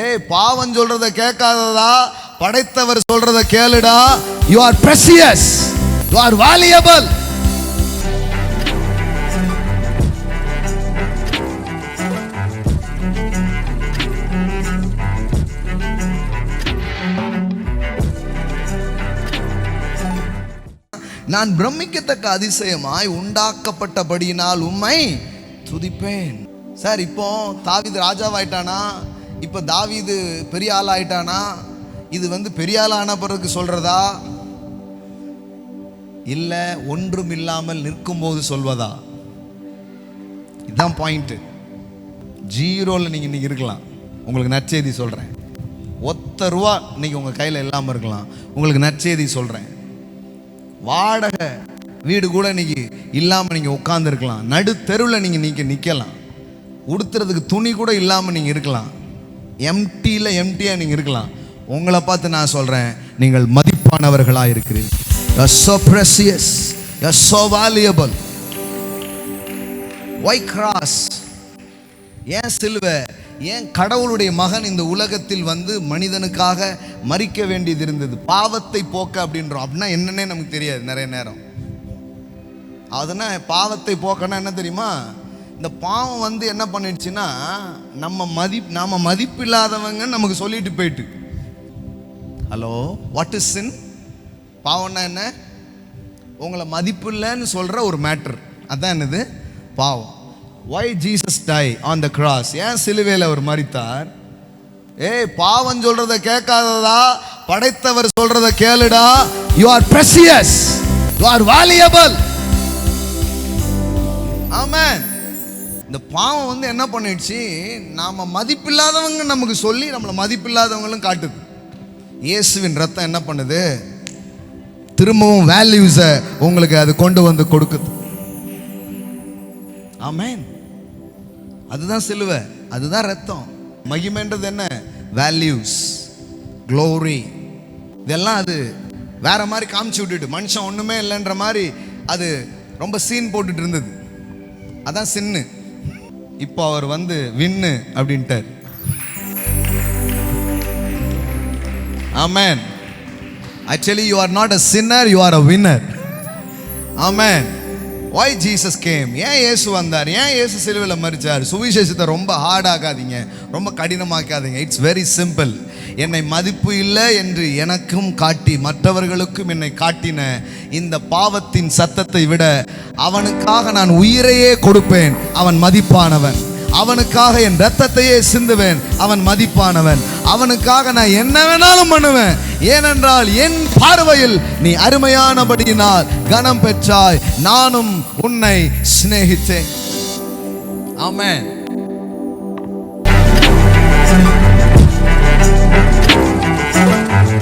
ஏய், பாவம் சொல்றத கேட்காததா, படைத்தவர் சொல்றத கேளுடா. You are precious, you are valuable. நான் பிரமிக்கத்தக்க அதிசயமாய் உண்டாக்கப்பட்டபடியினால் உம்மை துதிப்பேன். சார், இப்போ தாவீது ராஜாவாயிட்டானா, இப்போ தாவீது பெரிய ஆள் ஆயிட்டானா, இது பெரிய ஆள் ஆன பிறகு சொல்றதா இல்ல ஒன்றும் இல்லாமல் நிற்கும் போது சொல்வதா? இதுதான் பாயிண்ட். ஜீரோல நீங்க இன்னைக்கு இருக்கலாம். உங்களுக்கு நற்செய்தி சொல்றேன். ₹1 இன்னைக்கு உங்க கையில இல்லாம இருக்கலாம். உங்களுக்கு நற்செய்தி சொல்றேன். வாடகை வீடு கூட இன்னைக்கு இல்லாம நீங்க உட்கார்ந்து இருக்கலாம். நடு தெருவில் நீங்க நிக்கலாம். உடுத்துறதுக்கு துணி கூட இல்லாம நீங்க இருக்கலாம். எம்டியா நீங்க இருக்கலாம். உங்களை பார்த்து நான் சொல்றேன், நீங்கள் மதிப்பானவர்களா இருக்கிறீர்கள். You are so precious, you are so valuable. Why cross? ஏன் சிலுவை? ஏன் கடவுளுடைய மகன் இந்த உலகத்தில் மனிதனுக்காக மரிக்க வேண்டியது இருந்தது? பாவத்தை போக்க அப்படின்றோம். அப்படின்னா என்னன்னே நமக்கு தெரியாது நிறைய நேரம். அதுனா பாவத்தை போக்கன்னா என்ன தெரியுமா? இந்த பாவம் என்ன பண்ணிடுச்சுன்னா, நாம மதிப்பில்லாதவங்க நமக்கு சொல்லிட்டு போயிட்டு. Hello, what is sin? பாவம்னா என்ன? உங்களை மதிப்பு இல்லைன்னு சொல்ற ஒரு மேட்டர். அதான் என்னது? பாவம். Why Jesus die on the cross? ஏன் சிலுவையில் அவர் மரித்தார்? ஏய், பாவம் சொல்றத கேட்காததா, படைத்தவர் சொல்றத கேளுடா. You are precious, you are valuable. ஆமென். இந்த பாவம் என்ன பண்ணிடுச்சு, நாம மதிப்பில்லாதவங்க நமக்கு சொல்லி நம்மளை மதிப்பில்லாதவங்களும் காட்டுது. இயேசுவின் ரத்தம் என்ன பண்ணுது? திரும்பவும் வேல்யூஸை உங்களுக்கு அது கொண்டு வந்து கொடுக்குது. ஆமென். அதுதான் சிலுவை, அதுதான் ரத்தம். மகிமைன்றது என்ன? Values, glory. இதெல்லாம் அது வேற மாதிரி காமிச்சு விட்டுட்டு, மனுஷன் ஒண்ணுமே இல்லைன்ற மாதிரி அது ரொம்ப சீன் போட்டுட்டு இருந்தது. அதான் சின்னு. இப்போ அவர் வின்னு அப்படின்ட்டார். ஆமென். Actually you are not a sinner, you are a winner. Amen. Why Jesus came? ஏன் இயேசு வந்தார்? ஏன் இயேசு சிலுவையில் மரிச்சார்? சுவிசேஷத்தை ரொம்ப ஹார்ட் ஆக்காதீங்க, ரொம்ப கடினமாக்காதீங்க. It's very simple. என்னை மதிப்பு இல்லை என்று எனக்கும் காட்டி மற்றவர்களுக்கும் என்னை காட்டின இந்த பாவத்தின் சத்தத்தை விட அவனுக்காக நான் உயிரையே கொடுப்பேன். அவன் மதிப்பானவன். அவனுக்காக என் ரத்தத்தையே சிந்துவேன். அவன் மதிப்பானவன். அவனுக்காக நான் என்ன வேணாலும் பண்ணுவேன். ஏனென்றால் என் பார்வையில் நீ அருமையானபடியினால் கனம் பெற்றாய், நானும் உன்னை சிநேகித்தேன். ஆமென்.